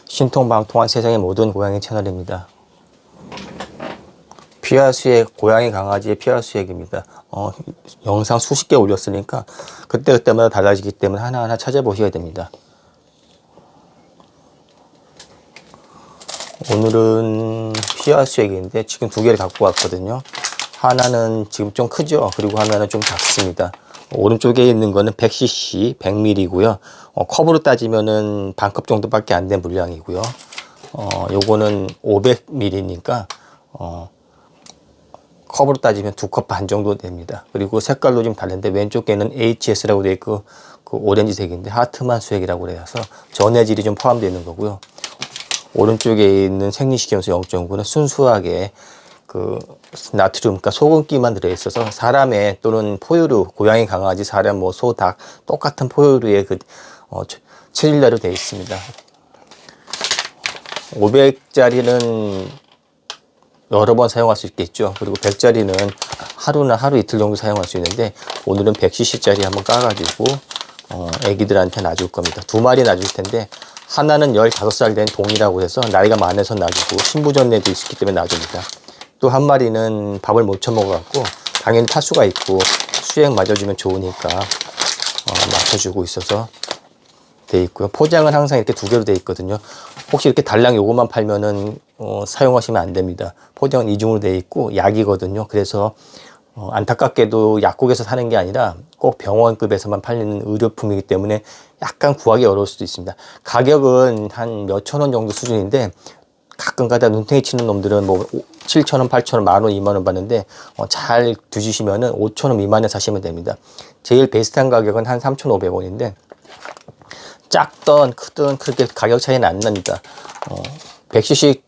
신통방통한 세상의 모든 고양이 채널입니다. 피하 수액, 고양이 강아지의 피하 수액입니다. 영상 수십 개 올렸으니까 그때그때마다 달라지기 때문에 하나하나 찾아보셔야 됩니다. 오늘은 피하 수액인데 지금 두 개를 갖고 왔거든요. 하나는 지금 좀 크죠. 그리고 하나는 좀 작습니다. 오른쪽에 있는 거는 100cc 100ml고요. 컵으로 따지면은 반컵 정도밖에 안 된 물량이고요. 요거는 500ml니까 컵으로 따지면 2컵 반 정도 됩니다. 그리고 색깔도 좀 다른데 왼쪽에는 HS라고 되어 있고 그 오렌지색인데 하트만 수액이라고 해서 전해질이 좀 포함되어 있는 거고요. 오른쪽에 있는 생리식염수 0.9는 순수하게 그 나트륨, 그러니까 소금기만 들어있어서 사람의 또는 포유류, 고양이, 강아지, 사람, 뭐 소, 닭 똑같은 포유류의 그 체질대로 되어 있습니다. 500짜리는 여러 번 사용할 수 있겠죠. 그리고 100짜리는 하루나 하루 이틀 정도 사용할 수 있는데 오늘은 100cc짜리 한번 까가지고 애기들한테 놔줄 겁니다. 두 마리 놔줄 텐데 하나는 15살 된 동이라고 해서 나이가 많아서 놔주고 신부전내도 있기 때문에 놔줍니다. 또 한 마리는 밥을 못 처먹어갖고 당연히 탈수가 있고 수액 맞아주면 좋으니까 맞춰주고 있어서 돼 있고요. 포장은 항상 이렇게 두 개로 돼 있거든요. 혹시 이렇게 달랑 요것만 팔면은 사용하시면 안 됩니다. 포장은 이중으로 돼 있고 약이거든요. 그래서 안타깝게도 약국에서 사는 게 아니라 꼭 병원급에서만 팔리는 의료품이기 때문에 약간 구하기 어려울 수도 있습니다. 가격은 한 몇천 원 정도 수준인데 가끔가다 눈탱이 치는 놈들은 뭐 7,000원, 8,000원, 만원, 2만원 받는데 잘 두시면은 5,000원 미만에 사시면 됩니다. 제일 베스트한 가격은 한 3,500원인데 작든 크든 그렇게 가격 차이는 안 납니다. 100cc에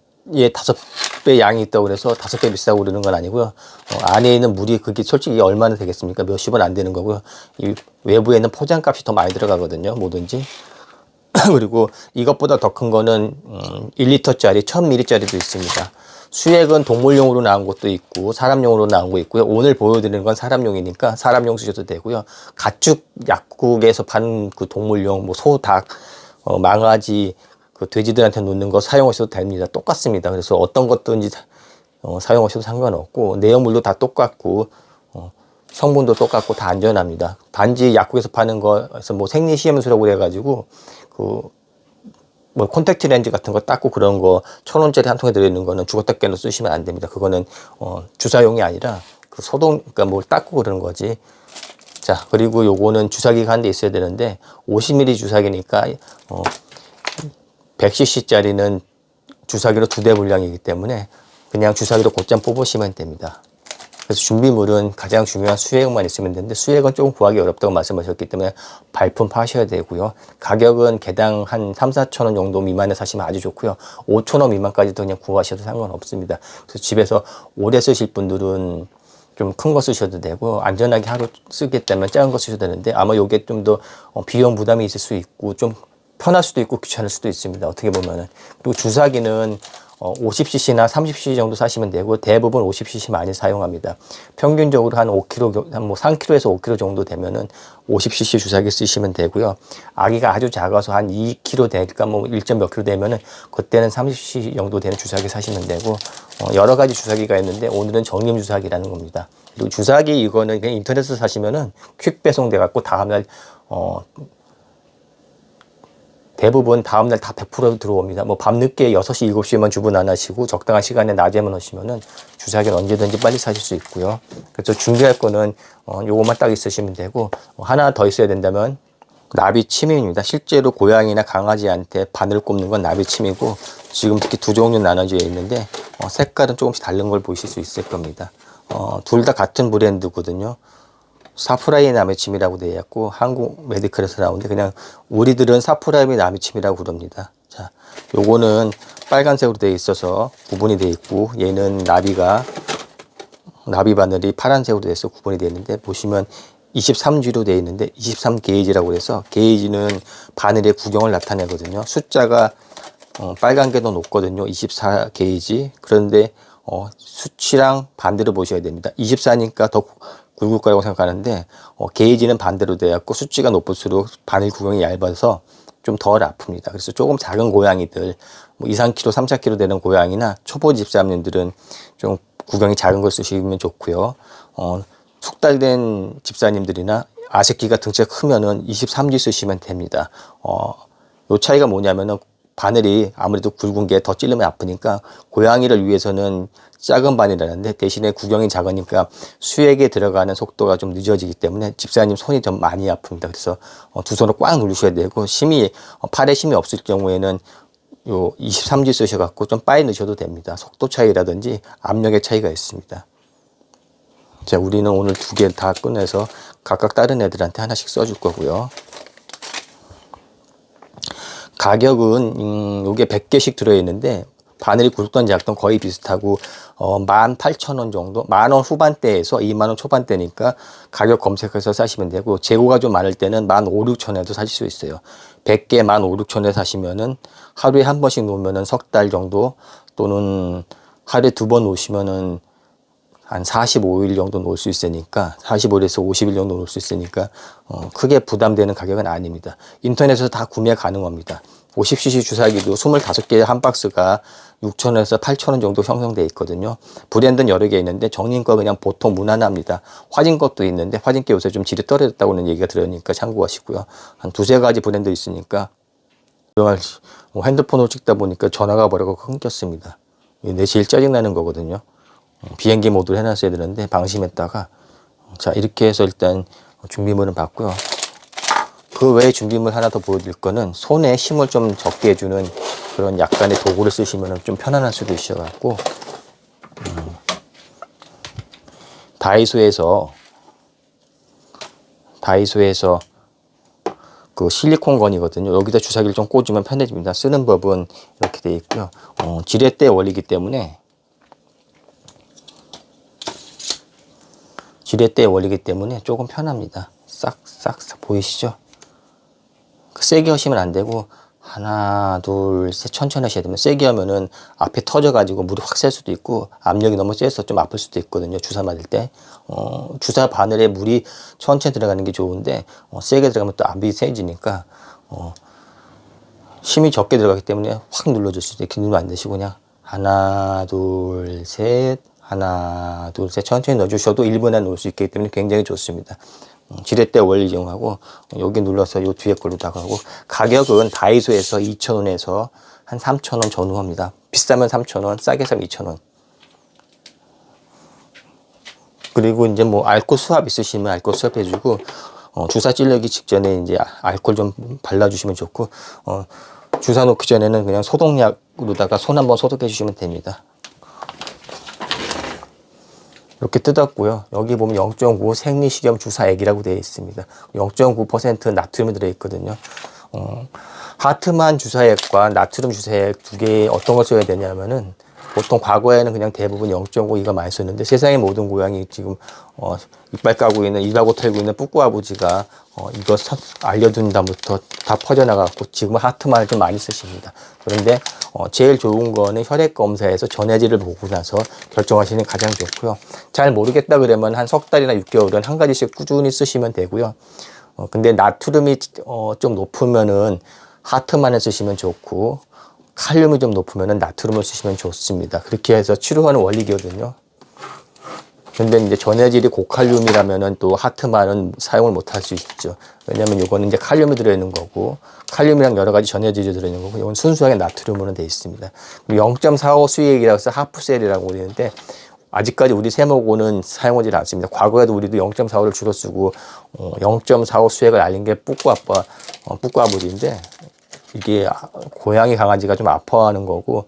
5배 양이 있다고 그래서 5배 비싸고 그러는 건 아니고요. 안에 있는 물이 그게 솔직히 얼마나 되겠습니까? 몇십 원 안 되는 거고요. 이 외부에는 포장값이 더 많이 들어가거든요. 뭐든지. 그리고 이것보다 더 큰 거는 1리터짜리 1000ml짜리도 있습니다. 수액은 동물용으로 나온 것도 있고 사람용으로 나온 거 있고요. 오늘 보여드리는 건 사람용이니까 사람용 쓰셔도 되고요. 가축 약국에서 파는 그 동물용 뭐 소, 닭, 망아지, 그 돼지들한테 놓는 거 사용하셔도 됩니다. 똑같습니다. 그래서 어떤 것든지 사용하셔도 상관없고 내용물도 다 똑같고 성분도 똑같고 다 안전합니다. 단지 약국에서 파는 거에서 뭐 생리식염수라고 해가지고 뭐 콘택트 렌즈 같은 거 닦고 그런 거 1,000원짜리 한 통에 들어있는 거는 죽었다 깨나 쓰시면 안 됩니다. 그거는 주사용이 아니라 그 소독, 그러니까 뭘 닦고 그러는 거지. 자, 그리고 요거는 주사기가 한 대 있어야 되는데 50ml 주사기니까 100cc짜리는 주사기로 2대 분량이기 때문에 그냥 주사기로 곧장 뽑으시면 됩니다. 그래서 준비물은 가장 중요한 수액만 있으면 되는데 수액은 조금 구하기 어렵다고 말씀하셨기 때문에 발품 파셔야 되고요. 가격은 개당 한 3-4천 원 정도 미만에 사시면 아주 좋고요. 5천 원 미만까지도 그냥 구하셔도 상관없습니다. 그래서 집에서 오래 쓰실 분들은 좀 큰 거 쓰셔도 되고 안전하게 하루 쓰겠다면 작은 거 쓰셔도 되는데 아마 요게 좀 더 비용 부담이 있을 수 있고 좀 편할 수도 있고 귀찮을 수도 있습니다. 어떻게 보면은. 그리고 주사기는 50cc나 30cc 정도 사시면 되고 대부분 50cc 많이 사용합니다. 평균적으로 한 5kg, 한 뭐 3kg에서 5kg 정도 되면은 50cc 주사기 쓰시면 되고요. 아기가 아주 작아서 한 2kg 될까 뭐 1점 몇 kg 되면은 그때는 30cc 정도 되는 주사기 사시면 되고 여러 가지 주사기가 있는데 오늘은 정림 주사기라는 겁니다. 그리고 주사기 이거는 그냥 인터넷에서 사시면은 퀵 배송돼 갖고 다음날 대부분 다음날 다 100% 들어옵니다. 뭐 밤늦게 6시, 7시에만 주문 안 하시고 적당한 시간에 낮에만 오시면은 주사기는 언제든지 빨리 사실 수 있고요. 그래서 준비할 거는 요것만 딱 있으시면 되고 하나 더 있어야 된다면 나비침입니다. 실제로 고양이나 강아지한테 바늘 꼽는 건 나비침이고 지금 특히 두 종류 나눠져 있는데 색깔은 조금씩 다른 걸 보실 수 있을 겁니다. 둘 다 같은 브랜드거든요. 사프라이 나비침이라고 되어 있고 한국 메디컬에서 나오는데 그냥 우리들은 사프라이 나비침이라고 부릅니다. 자, 요거는 빨간색으로 되어 있어서 구분이 되어 있고 얘는 나비 바늘이 파란색으로 되어 있어 구분이 되어 있는데 보시면 23G로 되어 있는데 23게이지라고 해서 게이지는 바늘의 구경을 나타내거든요. 숫자가 빨간 게 더 높거든요. 24게이지. 그런데 수치랑 반대로 보셔야 됩니다. 24니까 더 굵을 거라고 생각하는데 게이지는 반대로 되어 있고 수치가 높을수록 바늘 구경이 얇아서 좀 덜 아픕니다. 그래서 조금 작은 고양이들, 뭐 2, 3kg, 3, 4kg 되는 고양이나 초보 집사님들은 좀 구경이 작은 걸 쓰시면 좋고요. 숙달된 집사님들이나 아새끼가 등치가 크면은 23G 쓰시면 됩니다. 요 차이가 뭐냐면은 바늘이 아무래도 굵은 게 더 찌르면 아프니까 고양이를 위해서는 작은 바늘이라는데 대신에 구경이 작으니까 수액에 들어가는 속도가 좀 늦어지기 때문에 집사님 손이 좀 많이 아픕니다. 그래서 두 손을 꽉 누르셔야 되고 팔에 힘이 없을 경우에는 요 23G 쓰셔갖고 좀 빨리 넣으셔도 됩니다. 속도 차이라든지 압력의 차이가 있습니다. 자, 우리는 오늘 2개 다 꺼내서 각각 다른 애들한테 하나씩 써줄 거고요. 가격은 요게 100개씩 들어있는데 바늘이 굵던 작던 거의 비슷하고 18,000원 정도, 10,000원 후반대에서 20,000원 초반대니까 가격 검색해서 사시면 되고, 재고가 좀 많을 때는 15,000, 16,000원에도 사실 수 있어요. 100개 15,000, 16,000원에 사시면은 하루에 한 번씩 놓으면은 석 달 정도, 또는 하루에 2번 놓으시면은 한 45일 정도 놓을 수 있으니까, 45일에서 50일 정도 놓을 수 있으니까 크게 부담되는 가격은 아닙니다. 인터넷에서 다 구매 가능합니다. 50cc 주사기도 25개 한 박스가 6,000원에서 8,000원 정도 형성되어 있거든요. 브랜드는 여러 개 있는데 정리거 그냥 보통 무난합니다. 화진 것도 있는데 화진 게 요새 좀 질이 떨어졌다고는 얘기가 들으니까 참고하시고요. 한 2-3가지 브랜드 있으니까. 핸드폰으로 찍다 보니까 전화가 버려서 끊겼습니다. 내 제일 짜증나는 거거든요. 비행기 모드로 해놨어야 되는데 방심했다가. 자, 이렇게 해서 일단 준비물은 봤고요. 그 외에 준비물 하나 더 보여드릴 거는 손에 힘을 좀 적게 해주는 그런 약간의 도구를 쓰시면 좀 편안할 수도 있어갖고, 다이소에서 그 실리콘 건이거든요. 여기다 주사기를 좀 꽂으면 편해집니다. 쓰는 법은 이렇게 되어 있고요. 지렛대 원리이기 때문에 조금 편합니다. 싹싹싹 보이시죠? 세게 하시면 안 되고, 하나, 둘, 셋 천천히 하셔야 되면, 세게 하면은 앞에 터져가지고 물이 확 셀 수도 있고, 압력이 너무 세서 좀 아플 수도 있거든요. 주사 맞을 때. 주사 바늘에 물이 천천히 들어가는 게 좋은데, 세게 들어가면 또 압이 세지니까, 힘이 적게 들어가기 때문에 확 눌러줄 수 있어요. 누르면 안 되시고, 그냥 하나, 둘, 셋, 하나, 둘, 셋 천천히 넣어주셔도 1분에 놓을 수 있기 때문에 굉장히 좋습니다. 지렛대 원리 이용하고, 여기 눌러서 요 뒤에 걸로 나가고, 가격은 다이소에서 2,000원에서 한 3,000원 전후합니다. 비싸면 3,000원, 싸게 사면 2,000원. 그리고 이제 뭐 알코올 수압 있으시면 알코올 수압 해주고, 주사 찌르기 직전에 이제 알코올 좀 발라주시면 좋고, 주사 놓기 전에는 그냥 소독약으로다가 손 한번 소독해 주시면 됩니다. 이렇게 뜯었고요. 여기 보면 0.5 생리식염 주사액이라고 되어 있습니다. 0.9% 나트륨이 들어있거든요. 하트만 주사액과 나트륨 주사액 2개 어떤 걸 써야 되냐면은, 보통 과거에는 그냥 대부분 0.5 이거 많이 썼는데, 세상의 모든 고양이 지금 이빨 까고 있는, 입하고 털고 있는 뿌꾸아버지가 이거 알려준 다음부터 다 퍼져나가고 지금은 하트만을 좀 많이 쓰십니다. 그런데 제일 좋은 거는 혈액 검사에서 전해질을 보고 나서 결정하시는 게 가장 좋고요. 잘 모르겠다 그러면 한 석 달이나 6개월은 한 가지씩 꾸준히 쓰시면 되고요. 근데 나트륨이 좀 높으면은 하트만을 쓰시면 좋고, 칼륨이 좀 높으면은 나트륨을 쓰시면 좋습니다. 그렇게 해서 치료하는 원리거든요. 근데 이제 전해질이 고칼륨이라면은 또 하트만은 사용을 못 할 수 있죠. 왜냐면 이거는 이제 칼륨이 들어있는 거고, 칼륨이랑 여러 가지 전해질이 들어있는 거고, 이건 순수하게 나트륨으로 되어 있습니다. 0.45 수액이라고 해서 하프셀이라고 되는데, 아직까지 우리 세모고는 사용하지 않습니다. 과거에도 우리도 0.45를 주로 쓰고, 0.45 수액을 알린 게 뿌꾸아버지인데, 이게 고양이 강아지가 좀 아파하는 거고,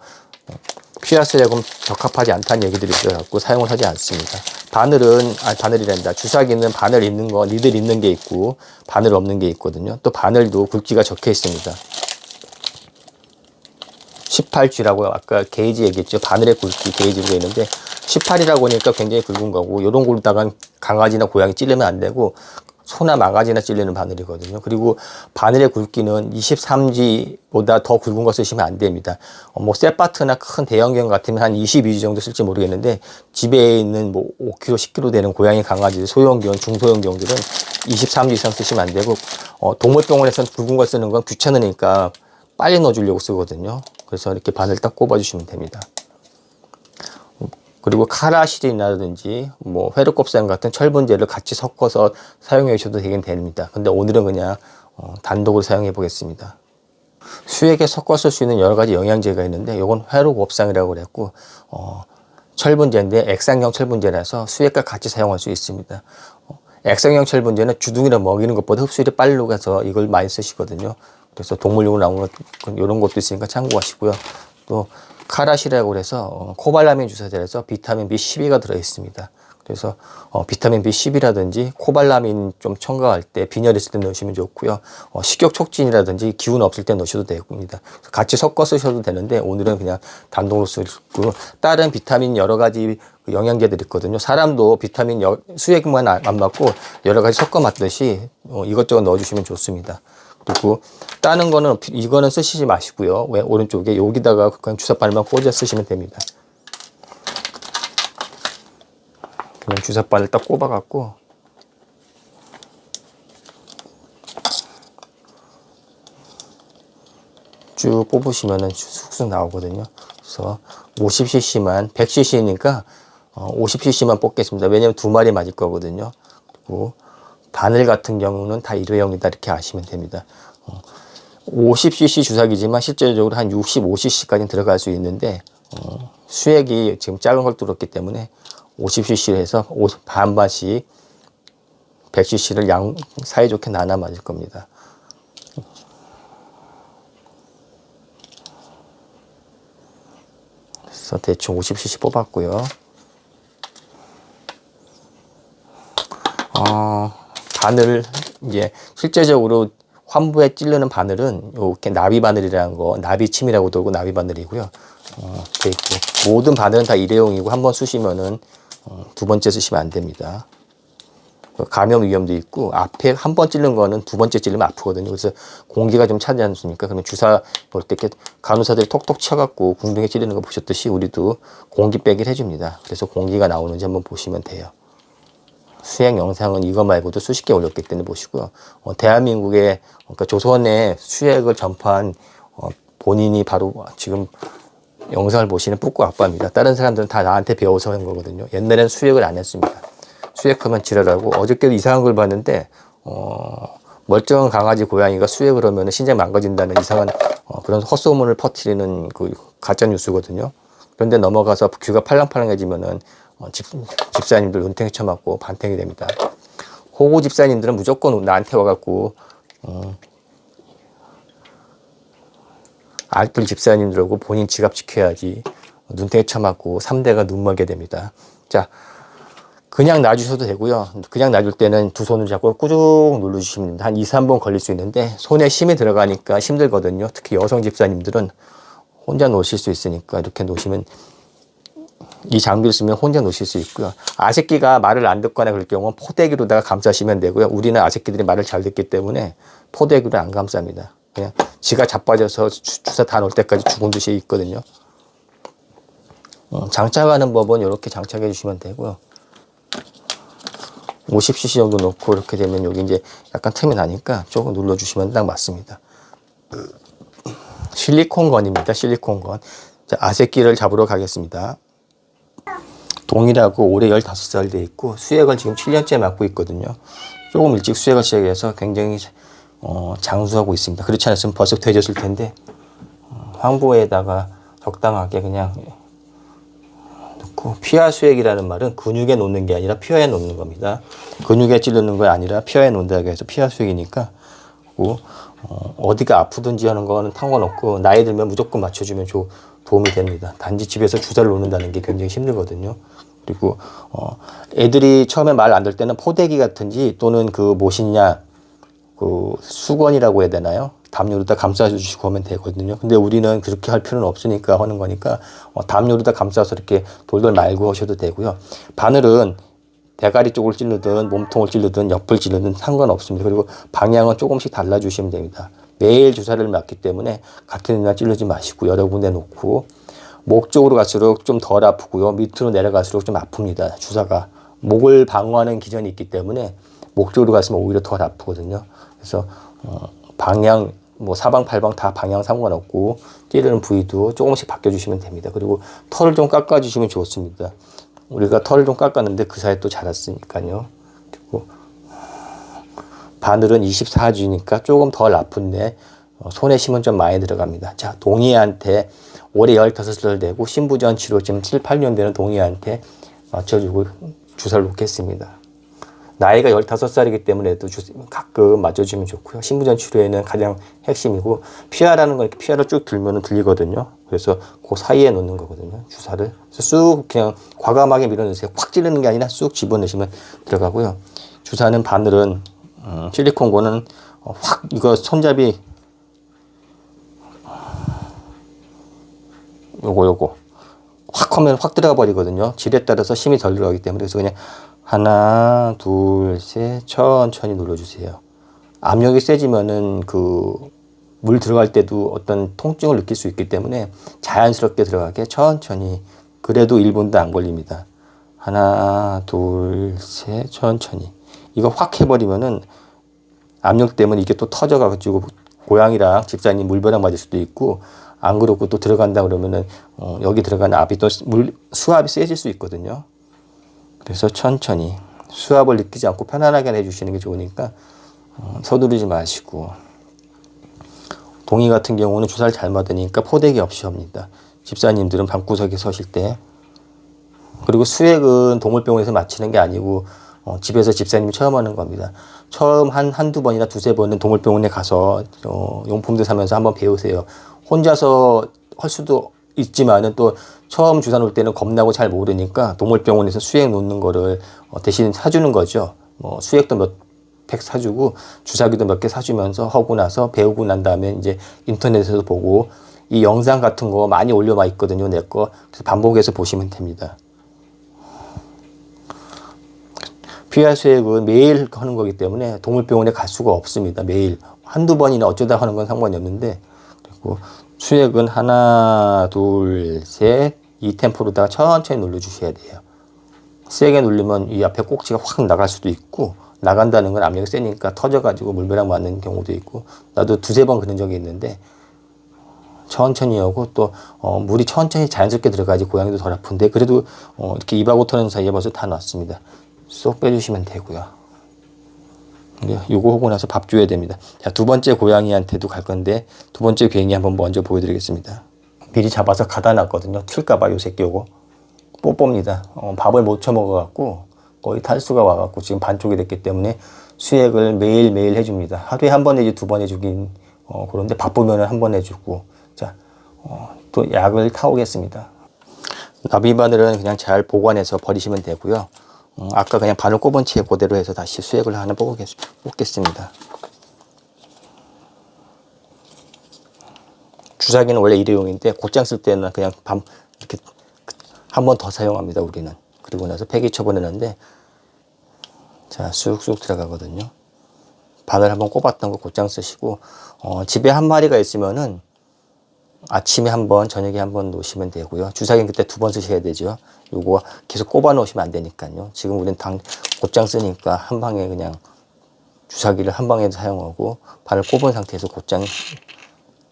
피아스에 조금 적합하지 않다는 얘기들이 있어갖고 사용을 하지 않습니다. 바늘이란다. 주사기는 바늘 있는 거, 니들 있는 게 있고, 바늘 없는 게 있거든요. 또 바늘도 굵기가 적혀 있습니다. 18G라고 아까 게이지 얘기했죠. 바늘의 굵기 게이지로 되어 있는데, 18이라고 하니까 굉장히 굵은 거고, 요런 걸로다가 강아지나 고양이 찌르면 안 되고, 소나 망아지나 찔리는 바늘이거든요. 그리고 바늘의 굵기는 23G보다 더 굵은 거 쓰시면 안 됩니다. 뭐 셋바트나 큰 대형견 같으면 한 22G 정도 쓸지 모르겠는데 집에 있는 뭐 5kg, 10kg 되는 고양이, 강아지, 소형견, 중소형견들은 23G 이상 쓰시면 안 되고 동물병원에서는 굵은 거 쓰는 건 귀찮으니까 빨리 넣어주려고 쓰거든요. 그래서 이렇게 바늘 딱 꼽아주시면 됩니다. 그리고 카라실이라든지 뭐 회로곱산 같은 철분제를 같이 섞어서 사용해 주셔도 되긴 됩니다. 근데 오늘은 그냥 단독으로 사용해 보겠습니다. 수액에 섞어 쓸 수 있는 여러 가지 영양제가 있는데 이건 회로곱산이라고 그랬고 철분제인데 액상형 철분제라서 수액과 같이 사용할 수 있습니다. 액상형 철분제는 주둥이를 먹이는 것보다 흡수율이 빨리 녹아서 이걸 많이 쓰시거든요. 그래서 동물용으로 나오는 이런 것도 있으니까 참고하시고요. 또 카라시라고 해서 코발라민 주사제라서 비타민 B12가 들어 있습니다. 그래서 비타민 B10이라든지 코발라민 좀 첨가할 때 빈혈 있을 때 넣으시면 좋고요. 식욕 촉진이라든지 기운 없을 때 넣으셔도 됩니다. 같이 섞어 쓰셔도 되는데 오늘은 그냥 단독으로 쓰고 다른 비타민 여러 가지 영양제들 있거든요. 사람도 비타민 수액만 안 맞고 여러 가지 섞어 맞듯이 이것저것 넣어주시면 좋습니다. 그리고 다른 거는 이거는 쓰시지 마시고요. 왜 오른쪽에 여기다가 그냥 주사바늘만 꽂아 쓰시면 됩니다. 그냥 주사바늘 딱 꼽아갖고 쭉 뽑으시면은 쑥쑥 나오거든요. 그래서 50cc만 100cc니까 50cc만 뽑겠습니다. 왜냐면 두 마리 맞을 거거든요. 그리고 바늘 같은 경우는 다 일회용이다 이렇게 아시면 됩니다. 50cc 주사기지만 실제적으로 한 65cc까지 들어갈 수 있는데 수액이 지금 작은 걸 뚫었기 때문에 50cc를 해서 반반씩 100cc를 양 사이좋게 나눠 맞을 겁니다. 그래서 대충 50cc 뽑았고요. 바늘 이제 실제적으로 환부에 찌르는 바늘은 이렇게 나비 바늘이라는 거, 나비침이라고 돌고 나비 바늘이고요. 돼 있고 모든 바늘은 다 일회용이고 한 번 쓰시면은 두 번째 쓰시면 안 됩니다. 감염 위험도 있고 앞에 한 번 찌른 거는 두 번째 찌르면 아프거든요. 그래서 공기가 좀 차지 않습니까? 그러면 주사 볼 때 이렇게 간호사들이 톡톡 쳐갖고 궁둥이에 찌르는 거 보셨듯이 우리도 공기 빼기를 해줍니다. 그래서 공기가 나오는지 한번 보시면 돼요. 수액 영상은 이거 말고도 수십 개 올렸기 때문에 보시고요. 대한민국의 그러니까 조선의 수액을 전파한 본인이 바로 지금 영상을 보시는 뿌꾸 아빠입니다. 다른 사람들은 다 나한테 배워서 한 거거든요. 옛날에는 수액을 안 했습니다. 수액하면 지랄하고 어저께도 이상한 걸 봤는데 멀쩡한 강아지 고양이가 수액을 하면 신장 망가진다는 이상한 그런 헛소문을 퍼뜨리는 그 가짜 뉴스거든요. 그런데 넘어가서 귀가 팔랑팔랑해지면은 집사님들 눈탱이 쳐맞고 반탱이 됩니다. 호구 집사님들은 무조건 나한테 와갖고 알뜰 집사님들하고 본인 지갑 지켜야지 눈탱이 쳐맞고 3대가 눈멀게 됩니다. 자, 그냥 놔주셔도 되고요. 그냥 놔줄 때는 두 손을 잡고 꾸juk 눌러주시면 됩니다. 한 2, 3번 걸릴 수 있는데 손에 힘이 들어가니까 힘들거든요. 특히 여성 집사님들은 혼자 놓으실 수 있으니까 이렇게 놓으시면 이 장비를 쓰면 혼자 놓으실 수 있고요. 아새끼가 말을 안 듣거나 그럴 경우는 포대기로다가 감싸시면 되고요. 우리는 아새끼들이 말을 잘 듣기 때문에 포대기로 안 감쌉니다. 그냥 지가 자빠져서 주사 다 놓을 때까지 죽은 듯이 있거든요. 장착하는 법은 이렇게 장착해 주시면 되고요. 50cc 정도 넣고 이렇게 되면 여기 이제 약간 틈이 나니까 조금 눌러주시면 딱 맞습니다. 실리콘건입니다. 실리콘건. 자, 아새끼를 잡으러 가겠습니다. 동일하고 올해 15살 돼 있고 수액을 지금 7년째 맞고 있거든요. 조금 일찍 수액을 시작해서 굉장히 장수하고 있습니다. 그렇지 않았으면 벌써 돼졌을 텐데 황보에다가 적당하게 그냥 넣고 피하 수액이라는 말은 근육에 놓는 게 아니라 피하에 놓는 겁니다. 근육에 찌르는 거 아니라 피하에 놓는다고 해서 피하 수액이니까 어디가 아프든지 하는 거는 상관없고 나이 들면 무조건 맞춰주면 도움이 됩니다. 단지 집에서 주사를 놓는다는 게 굉장히 힘들거든요. 그리고 애들이 처음에 말 안 들 때는 포대기 같은지 또는 그 무엇이냐 그 수건이라고 해야 되나요? 담요로다 감싸주시고 하면 되거든요. 근데 우리는 그렇게 할 필요는 없으니까 하는 거니까 담요로다 감싸서 이렇게 돌돌 말고 하셔도 되고요. 바늘은 대가리 쪽을 찌르든 몸통을 찌르든 옆을 찌르든 상관없습니다. 그리고 방향은 조금씩 달라주시면 됩니다. 매일 주사를 맞기 때문에 같은 데나 찌르지 마시고 여러 군데 놓고 목 쪽으로 갈수록 좀 덜 아프고요. 밑으로 내려갈수록 좀 아픕니다. 주사가 목을 방어하는 기전이 있기 때문에 목 쪽으로 갔으면 오히려 덜 아프거든요. 그래서 방향 뭐 사방팔방 다 방향 상관없고 찌르는 부위도 조금씩 바뀌어주시면 됩니다. 그리고 털을 좀 깎아주시면 좋습니다. 우리가 털을 좀 깎았는데 그 사이에 또 자랐으니까요. 그리고 바늘은 24주니까 조금 덜 아픈데 손에 힘은 좀 많이 들어갑니다. 자, 동의한테 올해 15살 되고 신부전 치료 지금 7, 8년 되는 동의한테 맞춰주고 주사를 놓겠습니다. 나이가 15살이기 때문에 또 가끔 맞춰주면 좋고요. 신부전 치료에는 가장 핵심이고 피하라는 건 이렇게 피하를 쭉 들면 들리거든요. 그래서 그 사이에 놓는 거거든요. 주사를. 그래서 쑥 그냥 과감하게 밀어넣으세요. 확 찌르는 게 아니라 쑥 집어넣으시면 들어가고요. 주사는 바늘은 실리콘고는 확 이거 손잡이 요거 확 하면 확 들어가 버리거든요. 질에 따라서 힘이 덜 들어가기 때문에. 그래서 그냥 하나, 둘, 셋 천천히 눌러주세요. 압력이 세지면은 물 들어갈 때도 어떤 통증을 느낄 수 있기 때문에 자연스럽게 들어가게 천천히. 그래도 1분도 안 걸립니다. 하나, 둘, 셋 천천히. 이거 확 해버리면은 압력 때문에 이게 또 터져가지고 고양이랑 집사님 물벼락 맞을 수도 있고, 안 그렇고 또 들어간다 그러면은 여기 들어가는 압이 또 수압이 세질 수 있거든요. 그래서 천천히 수압을 느끼지 않고 편안하게 해주시는 게 좋으니까 서두르지 마시고. 동의 같은 경우는 주사를 잘 맞으니까 포대기 없이 합니다. 집사님들은 방구석에 서실 때. 그리고 수액은 동물병원에서 맞히는 게 아니고 집에서 집사님이 처음 하는 겁니다. 처음 한두 번이나 두세 번은 동물병원에 가서 용품들 사면서 한번 배우세요. 혼자서 할 수도 있지만은 또 처음 주사 놓을 때는 겁나고 잘 모르니까 동물병원에서 수액 놓는 거를 대신 사주는 거죠. 수액도 몇 팩 사주고 주사기도 몇 개 사주면서 하고 나서 배우고 난 다음에 이제 인터넷에서 보고 이 영상 같은 거 많이 올려와 있거든요. 내 거. 그래서 반복해서 보시면 됩니다. PR 수액은 매일 하는 거기 때문에 동물병원에 갈 수가 없습니다. 매일. 한두 번이나 어쩌다 하는 건 상관이 없는데, 그리고 수액은 하나, 둘, 셋, 이 템포로다가 천천히 눌러주셔야 돼요. 세게 누르면 이 앞에 꼭지가 확 나갈 수도 있고, 나간다는 건 압력이 세니까 터져가지고 물벼락 맞는 경우도 있고, 나도 두세 번 그런 적이 있는데, 천천히 하고 또 물이 천천히 자연스럽게 들어가야지 고양이도 덜 아픈데, 그래도 이렇게 입하고 터는 사이에 벌써 다 났습니다. 쏙 빼주시면 되고요. 요거 하고 나서 밥 줘야 됩니다. 자, 두 번째 고양이한테도 갈 건데, 두 번째 괭이 한번 먼저 보여드리겠습니다. 미리 잡아서 가다 놨거든요. 튈까봐 요 새끼 요거. 뽀뽀입니다. 밥을 못 처먹어갖고 거의 탈수가 와갖고 지금 반쪽이 됐기 때문에 수액을 매일매일 해줍니다. 하루에 한 번 내지 두 번 해주긴 그런데 바쁘면 한 번 해주고. 자, 또 약을 타오겠습니다. 나비 바늘은 그냥 잘 보관해서 버리시면 되고요. 아까 그냥 바늘 꼽은 채 그대로 해서 다시 수액을 하나 뽑겠습니다. 주사기는 원래 일회용인데 곧장 쓸 때는 그냥 이렇게 한 번 더 사용합니다. 우리는. 그리고 나서 폐기 처분했는데, 자, 쑥쑥 들어가거든요. 바늘 한번 꼽았던 거 곧장 쓰시고, 집에 한 마리가 있으면은 아침에 한 번, 저녁에 한 번 놓으시면 되고요. 주사기는 그때 두 번 쓰셔야 되죠. 요거 계속 꼽아 놓으시면 안 되니까요. 지금 우리는 곧장 쓰니까 한 방에 그냥 주사기를 한 방에 사용하고 바늘 꼽은 상태에서 곧장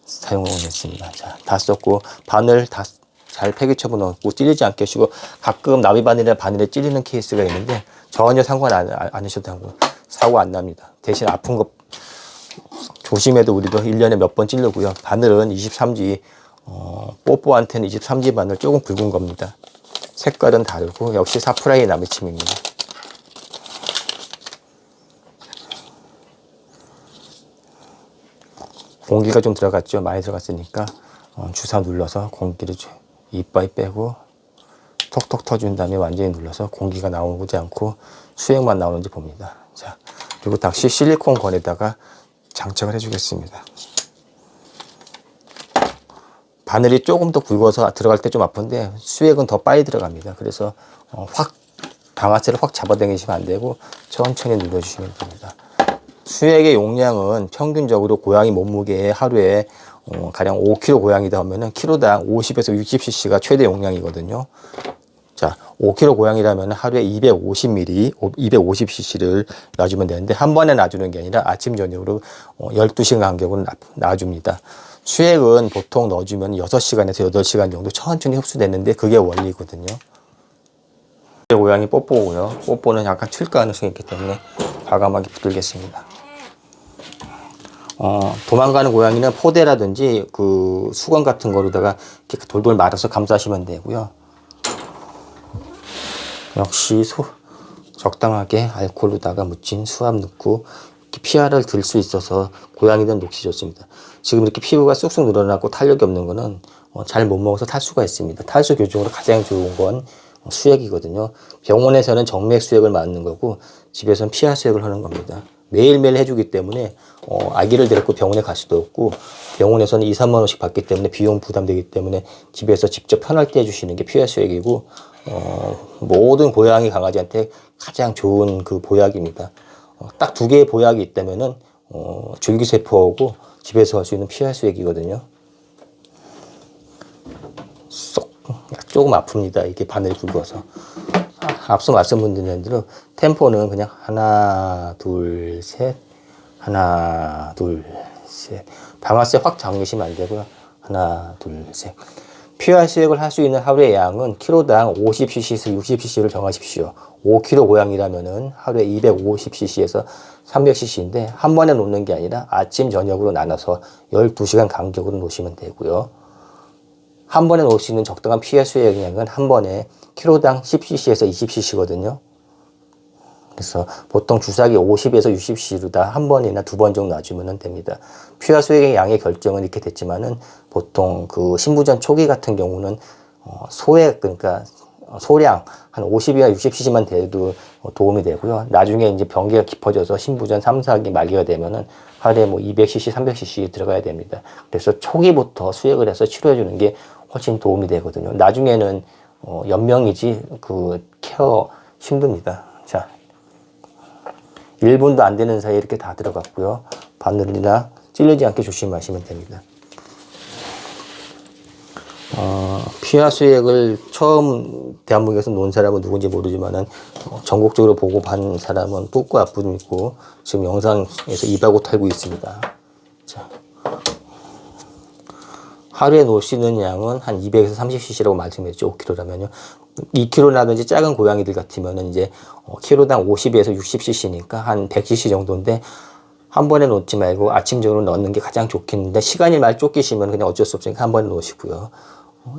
사용하고 있습니다. 자, 다 썼고 바늘 다 잘 폐기 처분 넣고 찔리지 않게 하시고, 가끔 나비 바늘이나 바늘에 찔리는 케이스가 있는데 전혀 상관 안 하셔도 하고 사고 안 납니다. 대신 아픈 거 조심해도 우리도 1년에 몇 번 찔르고요. 바늘은 23지, 뽀뽀한테는 23지 바늘 조금 굵은 겁니다. 색깔은 다르고 역시 사프라이 나무침입니다. 공기가 좀 들어갔죠. 많이 들어갔으니까 주사 눌러서 공기를 이빨 빼고 톡톡 터준 다음에 완전히 눌러서 공기가 나오지 않고 수액만 나오는지 봅니다. 자, 그리고 다시 실리콘 건에다가 장착을 해주겠습니다. 바늘이 조금 더 굵어서 들어갈 때 좀 아픈데 수액은 더 빨리 들어갑니다. 그래서 확 방아쇠를 확 잡아당기시면 안 되고 천천히 눌러주시면 됩니다. 수액의 용량은 평균적으로 고양이 몸무게에 하루에 가량 5kg 고양이다 하면은 키로당 50에서 60cc가 최대 용량이거든요. 자, 5kg 고양이라면 하루에 250ml, 250cc를 놔주면 되는데 한 번에 놔주는 게 아니라 아침 저녁으로 12시간 간격으로 놔줍니다. 수액은 보통 넣어주면 6시간에서 8시간 정도 천천히 흡수되는데 그게 원리거든요. 고양이 뽀뽀고요. 뽀뽀는 약간 튈 가능성이 있기 때문에 과감하게 붙들겠습니다. 도망가는 고양이는 포대라든지 그 수건 같은 거로다가 이렇게 돌돌 말아서 감싸시면 되고요. 역시 적당하게 알코올로다가 묻힌 수압 넣고 피하를 들 수 있어서 고양이는 녹시 좋습니다. 지금 이렇게 피부가 쑥쑥 늘어나고 탄력이 없는 거는 잘 못 먹어서 탈수가 있습니다. 탈수 교정으로 가장 좋은 건 수액이거든요. 병원에서는 정맥 수액을 맞는 거고 집에서는 피하 수액을 하는 겁니다. 매일매일 해주기 때문에 아기를 데리고 병원에 갈 수도 없고 병원에서는 2, 3만 원씩 받기 때문에 비용 부담되기 때문에 집에서 직접 편할 때 해주시는 게 피하 수액이고 모든 고양이 강아지한테 가장 좋은 그 보약입니다. 딱 2개의 보약이 있다면은 줄기세포하고 집에서 할 수 있는 피하 수액이거든요. 조금 아픕니다. 이게 바늘이 굵어서. 앞서 말씀드린 대로 템포는 그냥 하나, 둘, 셋, 하나, 둘, 셋. 방아쇠 확 잠기시면 안 되고요. 하나, 둘, 셋. 피하 수액을 할 수 있는 하루의 양은 키로당 50cc에서 60cc를 정하십시오. 5kg 고양이라면은 하루에 250cc에서 300cc인데 한 번에 놓는 게 아니라 아침 저녁으로 나눠서 12시간 간격으로 놓으시면 되고요. 한 번에 놓을 수 있는 적당한 피하 수액 양은 한 번에 키로당 10cc에서 20cc거든요. 그래서 보통 주사기 50에서 60cc로 다 한 번이나 2번 정도 놔주면 됩니다. 피하 수액의 양의 결정은 이렇게 됐지만은 보통 그 신부전 초기 같은 경우는 소액, 그러니까 소량 한 50이나 60cc만 돼도 도움이 되고요. 나중에 이제 병기가 깊어져서 신부전 3, 4기 말기가 되면은 하루에 뭐 200cc, 300cc 들어가야 됩니다. 그래서 초기부터 수액을 해서 치료해 주는 게 훨씬 도움이 되거든요. 나중에는 연명이지 그 케어 힘듭니다. 자, 1분도 안 되는 사이에 이렇게 다 들어갔고요. 바늘이나 찔리지 않게 조심하시면 됩니다. 피하 수액을 처음 대한민국에서 놓은 사람은 누군지 모르지만은 전국적으로 보고받은 사람은 뿌꾸 아픔이 있고 지금 영상에서 입하고 털고 있습니다. 자, 하루에 놓을 수 있는 양은 한 200에서 30cc라고 말씀했죠. 5kg라면요. 2kg라든지 작은 고양이들 같으면은 이제 키로당 50에서 60cc니까 한 100cc 정도인데 한 번에 놓지 말고 아침적으로 넣는 게 가장 좋겠는데 시간이 많이 쫓기시면 그냥 어쩔 수 없으니까 한 번에 놓으시고요.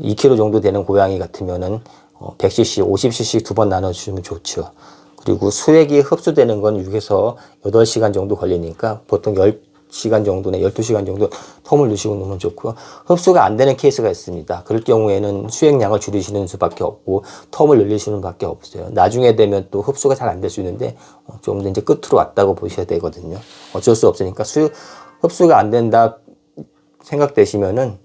2kg 정도 되는 고양이 같으면은 100cc, 50cc 2번 나눠주시면 좋죠. 그리고 수액이 흡수되는 건 6에서 8시간 정도 걸리니까 보통 10시간 정도나 12시간 정도 텀을 두시고 놓으면 좋고요. 흡수가 안 되는 케이스가 있습니다. 그럴 경우에는 수액량을 줄이시는 수밖에 없고 텀을 늘리시는 밖에 없어요. 나중에 되면 또 흡수가 잘 안 될 수 있는데 좀 더 이제 끝으로 왔다고 보셔야 되거든요. 어쩔 수 없으니까 흡수가 안 된다 생각되시면은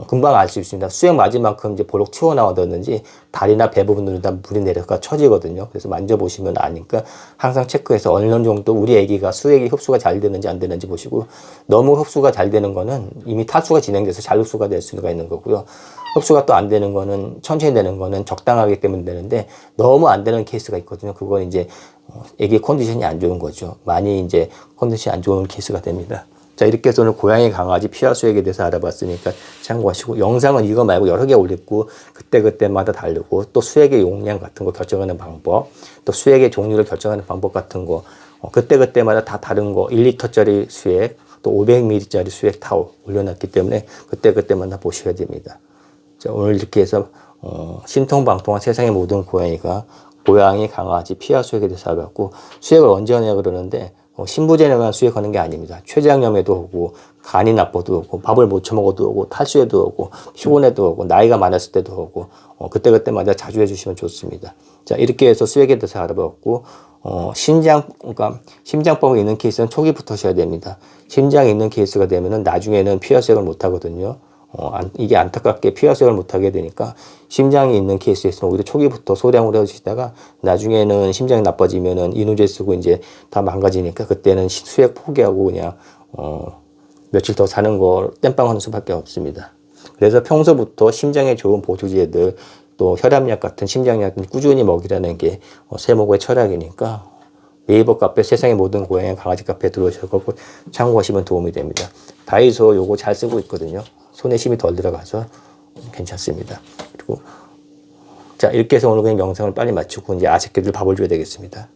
금방 알 수 있습니다. 수액 맞을 만큼 이제 볼록 튀어나오든지 다리나 배 부분으로 다 물이 내려가 처지거든요. 그래서 만져보시면 아니까 항상 체크해서 어느 정도 우리 애기가 수액이 흡수가 잘 되는지 안 되는지 보시고 너무 흡수가 잘 되는 거는 이미 탈수가 진행돼서 잘 흡수가 될 수가 있는 거고요. 흡수가 또 안 되는 거는 천천히 되는 거는 적당하기 때문에 되는데 너무 안 되는 케이스가 있거든요. 그건 이제 애기 컨디션이 안 좋은 거죠. 많이 이제 컨디션이 안 좋은 케이스가 됩니다. 자, 이렇게 해서 오늘 고양이 강아지 피하 수액에 대해서 알아봤으니까 참고하시고 영상은 이거 말고 여러 개 올렸고 그때그때마다 다르고 또 수액의 용량 같은 거 결정하는 방법 또 수액의 종류를 결정하는 방법 같은 거 그때그때마다 다 다른 거 1리터짜리 수액 또 500ml짜리 수액 다 올려놨기 때문에 그때그때마다 보셔야 됩니다. 자, 오늘 이렇게 해서 신통방통한 세상의 모든 고양이가 고양이 강아지 피하 수액에 대해서 알아봤고 수액을 언제 하냐 그러는데 신부전에만 수액하는 게 아닙니다. 췌장염에도 오고 간이 나빠도 오고 밥을 못 처먹어도 오고 탈수에도 오고 피곤해도 오고 나이가 많았을 때도 오고 그때그때마다 자주 해주시면 좋습니다. 자, 이렇게 해서 수액에 대해서 알아봤고 그러니까 심장병이 있는 케이스는 초기부터 하셔야 됩니다. 심장이 있는 케이스가 되면은 나중에는 피하 수액을 못 하거든요. 이게 안타깝게 피하수혈을 못하게 되니까 심장이 있는 케이스에서는 오히려 초기부터 소량으로 해주시다가 나중에는 심장이 나빠지면은 인후제 쓰고 이제 다 망가지니까 그때는 수액 포기하고 그냥 며칠 더 사는 걸 땜빵하는 수밖에 없습니다. 그래서 평소부터 심장에 좋은 보조제들 또 혈압약 같은 심장약을 꾸준히 먹이라는 게 세모고의 철학이니까 네이버 카페 세상의 모든 고양이 강아지 카페에 들어오셔서 참고하시면 도움이 됩니다. 다이소 요거 잘 쓰고 있거든요. 손에 힘이 덜 들어가서 괜찮습니다. 그리고 자, 이렇게 해서 오늘 그냥 영상을 빨리 마치고 이제 아새끼들 밥을 줘야 되겠습니다.